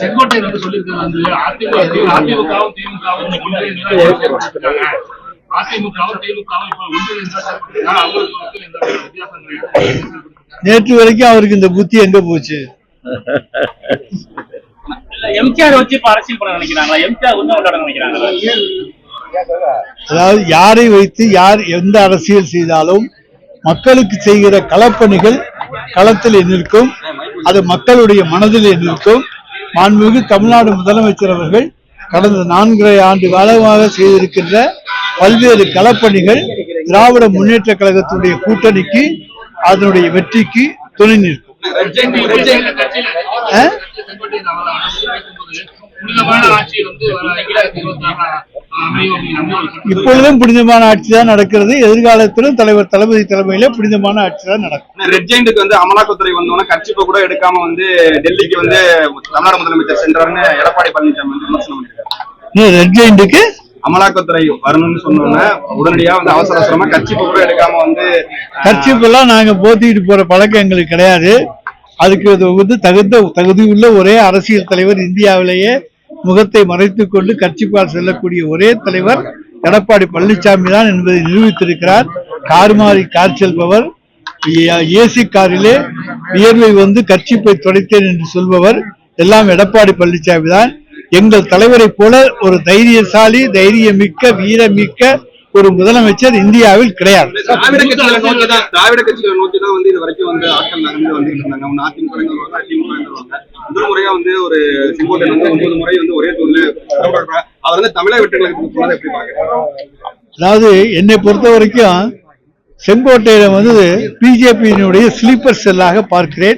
செங்கோட்டையன் வந்து சொல்லியிருக்கிறது வந்து அதிமுகவும் திமுகவும் அதிமுகவும் திமுகவும் இப்ப ஒன்றிணைந்தா அவங்களுக்கு எந்த வித்தியாசம் கிடையாது. நேற்று வரைக்கும் அவருக்கு இந்த புத்தி எங்க போச்சு? எம்ஜிஆர் வச்சு இப்ப அரசியல் பண்ண நினைக்கிறாங்களா? எம்ஜிஆர் ஒண்ணு விளையாட நினைக்கிறாங்களா? அதாவது யாரை வைத்து யார் எந்த அரசியல் செய்தாலும் மக்களுக்கு செய்கிற களப்பணிகள் களத்தில் நிற்கும், அது மக்களுடைய மனதில் நிற்கும். மாண்புமிகு தமிழ்நாடு முதலமைச்சர் அவர்கள் கடந்த 4.5 ஆண்டு காலமாக செய்திருக்கின்ற பல்வேறு களப்பணிகள் திராவிட முன்னேற்ற கழகத்துடைய கூட்டணிக்கு அதனுடைய வெற்றிக்கு துணை நிற்கும். இப்பொழுதும் புனிதமான ஆட்சி தான் நடக்கிறது. எதிர்காலத்திலும் தலைவர் தளபதி தலைமையில புனிதமான ஆட்சி தான் நடக்கும். ரெட் ஜெயண்ட்டுக்கு வந்து அமலாக்கத்துறை வந்தோன்னா கட்சிப்ப கூட எடுக்காம வந்து டெல்லிக்கு வந்து தமிழ்நாடு முதலமைச்சர் சென்றாருன்னு எடப்பாடி பழனிசாமி வந்து விமர்சனம் பண்ணிருக்காரு. ரெட் ஜெயண்ட்டுக்கு அமலாக்கத்துறை வரணும்னு சொன்னோன்னா உடனடியா வந்து அவசர அவசரமா கட்சிப்ப கூட எடுக்காம வந்து கட்சிப்பெல்லாம் நாங்க போத்திட்டு போற பழக்கம் எங்களுக்கு கிடையாது. அதுக்கு வந்து தகுதியுள்ள ஒரே அரசியல் தலைவர், இந்தியாவிலேயே முகத்தை மறைத்துக் கொண்டு கட்சிப்பால் செல்லக்கூடிய ஒரே தலைவர் எடப்பாடி பழனிசாமி தான் என்பதை நிரூபித்திருக்கிறார். கார் மாறி கார் செல்பவர், ஏசி காரிலே வியர்வை வந்து கட்சிப்பை துடைத்தேன் என்று சொல்பவர் எல்லாம் எடப்பாடி பழனிசாமி தான். எங்கள் தலைவரை போல ஒரு தைரியசாலி, தைரியமிக்க, வீரமிக்க ஒரு முதலமைச்சர் இந்தியாவில் கிடையாது. திராவிட கட்சிகளை நோக்கி தான் வந்து இது வரைக்கும் வந்து ஆட்கள் வந்துட்டு இருந்தாங்க. முதல் முறையா வந்து ஒரு செங்கோட்டையன் வந்து 9 முறை வந்து ஒரே தூண்ல அவர் வந்து தமிழக வெற்றிகளுக்கு போனதை எப்படி பாக்குறாங்க? அதாவது என்னை பொறுத்த வரைக்கும் செங்கோட்டையன் வந்து பிஜேபியினுடைய ஸ்லீப்பர் செல்லாக பார்க்கிறேன்.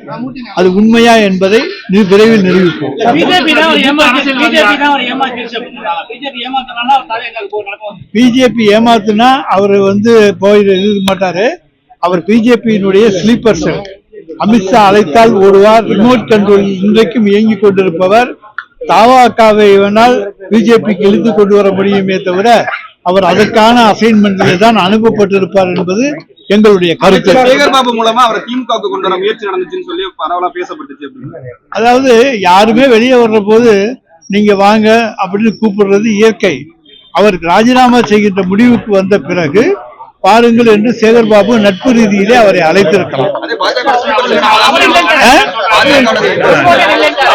அது உண்மையா என்பதை விரைவில் நிரூபிப்போம். பிஜேபி ஏமாத்துனா அவர் வந்து போயிருக்க மாட்டாரு. அவர் பிஜேபியினுடைய ஸ்லீப்பர் செல். அமித்ஷா அழைத்தால் ஓடுவார். ரிமோட் கண்ட்ரோல் இன்றைக்கும் இயங்கிக் கொண்டிருப்பவர். தவாகாவை வேணால் பிஜேபிக்கு இழுத்து கொண்டு வர முடியுமே தவிர அவர் அதற்கான அசைன்மெண்டிலே தான் அனுப்பப்பட்டிருப்பார் என்பது எங்களுடைய கருத்து. சேகர் பாபு மூலமா அவர் திமுகவுக்கு கொண்டு வர முயற்சி நடந்துச்சுன்னு சொல்லி பரவலா பேசப்பட்டுச்சு. அதாவது யாருமே வெளியே வர்ற போது நீங்க வாங்க அப்படின்னு கூப்பிடுறது இயற்கை. அவருக்கு ராஜினாமா செய்கின்ற முடிவுக்கு வந்த பிறகு பாருங்கள் என்று சேகர் பாபு நட்பு ரீதியிலே அவரை அழைத்திருக்கலாம்.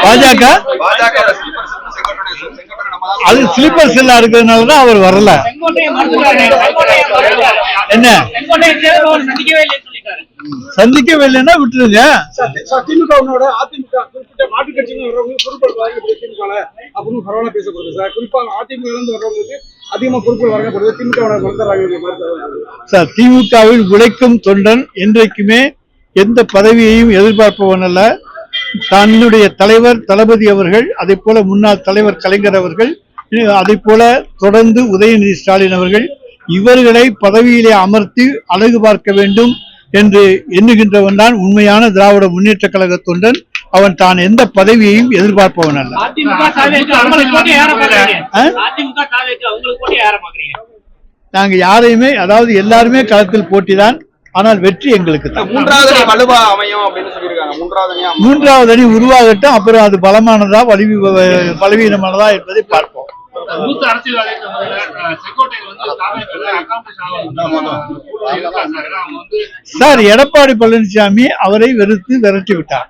பாஜக அது ஸ்லீப்பர் செல்லா இருக்கிறதுனாலதான் அவர் வரல. என்ன சந்திக்கவே இல்லைன்னா விட்டுருங்க. திமுகவோட அதிமுக குறிப்பிட்ட மாற்றுக் கட்சிகள் அப்படின்னு பரவாயில்ல பேசப்படுது சார். குறிப்பாக அதிமுக இருந்து வர்றவங்களுக்கு அதிகமா பொறுப்புகள் வழங்கப்படுது. சார், திமுகவில் உழைக்கும் தொண்டன் என்றைக்குமே எந்த பதவியையும் எதிர்பார்ப்பவன் அல்ல. தன்னுடைய தலைவர் தளபதி அவர்கள், அதே போல முன்னாள் தலைவர் கலைஞர் அவர்கள், அதே போல தொடர்ந்து உதயநிதி ஸ்டாலின் அவர்கள் இவர்களை பதவியிலே அமர்த்தி அழகு பார்க்க வேண்டும் என்று எண்ணுகின்றவன் தான் உண்மையான திராவிட முன்னேற்ற கழக தொண்டன். அவன் தான் எந்த பதவியையும் எதிர்பார்ப்பவன் அல்ல. நாங்க யாரையுமே, அதாவது எல்லாருமே களத்தில் போட்டிதான். ஆனால் வெற்றி எங்களுக்கு தான். மூன்றாவது அணி உருவாகட்டும், அப்புறம் அது பலமானதா பலவீனமானதா என்பதை பார்ப்போம். சார், எடப்பாடி பழனிசாமி அவரை வெறுத்து விரட்டி விட்டார்.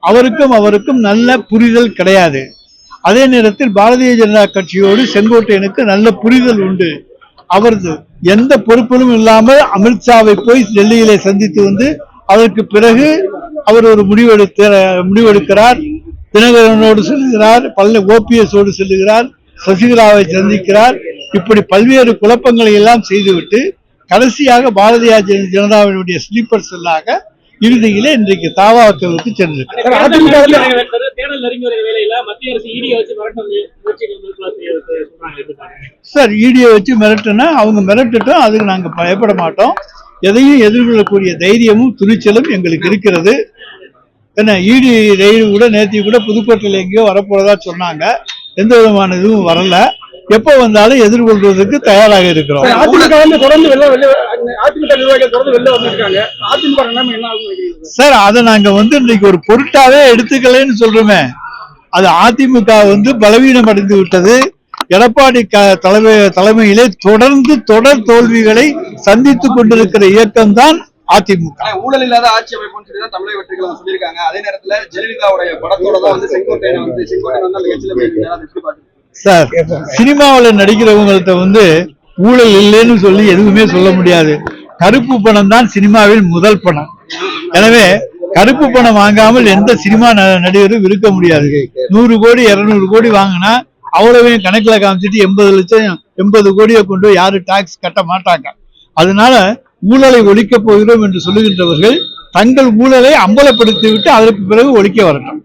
அவருக்கும் நல்ல புரிதல் கிடையாது. அதே நேரத்தில் பாரதிய ஜனதா கட்சியோடு செங்கோட்டையனுக்கு நல்ல புரிதல் உண்டு. அவரது எந்த பொறுப்பிலும் இல்லாமல் அமித்ஷாவை போய் டெல்லியிலே சந்தித்து வந்து அதற்கு பிறகு அவர் ஒரு முடிவெடுக்கிறார். தினகரனோடு செல்லுகிறார், OPS ஓடு செல்லுகிறார், சசிகலாவை சந்திக்கிறார். இப்படி பல்வேறு குழப்பங்களை எல்லாம் செய்துவிட்டு கடைசியாக பாரதிய ஜனதாவினுடைய ஸ்லீப்பர் செல்லாக இறுதியிலே இன்றைக்கு தாவாவுக்கு சென்றிருக்கிறார். சார், இடியை வச்சு மிரட்டுனா அவங்க மிரட்டட்டும், அதுக்கு நாங்க பயப்பட மாட்டோம். எதையும் எதிர்கொள்ளக்கூடிய தைரியமும் துணிச்சலும் எங்களுக்கு இருக்கிறது. என்ன, இடி ரயில் கூட நேற்று கூட புதுக்கோட்டையில் எங்கேயோ வரப்போறதா சொன்னாங்க. எந்த விதமான இதுவும் வரல. எப்ப வந்தாலும் எதிர்கொள்வதற்கு தயாராக இருக்கிறோம். சார், அதை நாங்க வந்து இன்னைக்கு ஒரு பொருட்டாவே எடுத்துக்கலன்னு சொல்றோமே. அது அதிமுக பலவீனம் அடைந்து விட்டது. எடப்பாடி தலைமையிலே தொடர் தோல்விகளை சந்தித்துக் கொண்டிருக்கிற இயக்கம் தான் அதிமுக. ஊழல் இல்லாத ஆட்சி அமைப்புன்னு சொல்லி தான் தமிழக வெற்றி கழகம் சொல்லியிருக்காங்க. அதே நேரத்துல ஜெயலலிதாவுடைய படத்தோட தான் செங்கோட்டையன் அந்த கட்சியில போயிருக்காரு. சார், சினிமாவில் நடிக்கிறவங்கள்ட்ட ஊழல் இல்லைன்னு சொல்லி எதுவுமே சொல்ல முடியாது. கருப்பு பணம் தான் சினிமாவில் முதல் பணம். எனவே கருப்பு பணம் வாங்காமல் எந்த சினிமா நடிகரும் இருக்க முடியாது. 100 கோடி 200 கோடி வாங்கினா அவ்வளவையும் கணக்குல காமிச்சிட்டு 80 கோடியை கொண்டு யாரு டாக்ஸ் கட்ட மாட்டாங்க. அதனால ஊழலை ஒழிக்க போகிறோம் என்று சொல்லுகின்றவர்கள் தங்கள் ஊழலை அம்பலப்படுத்திவிட்டு அதற்கு பிறகு ஒழிக்க வரட்டும்.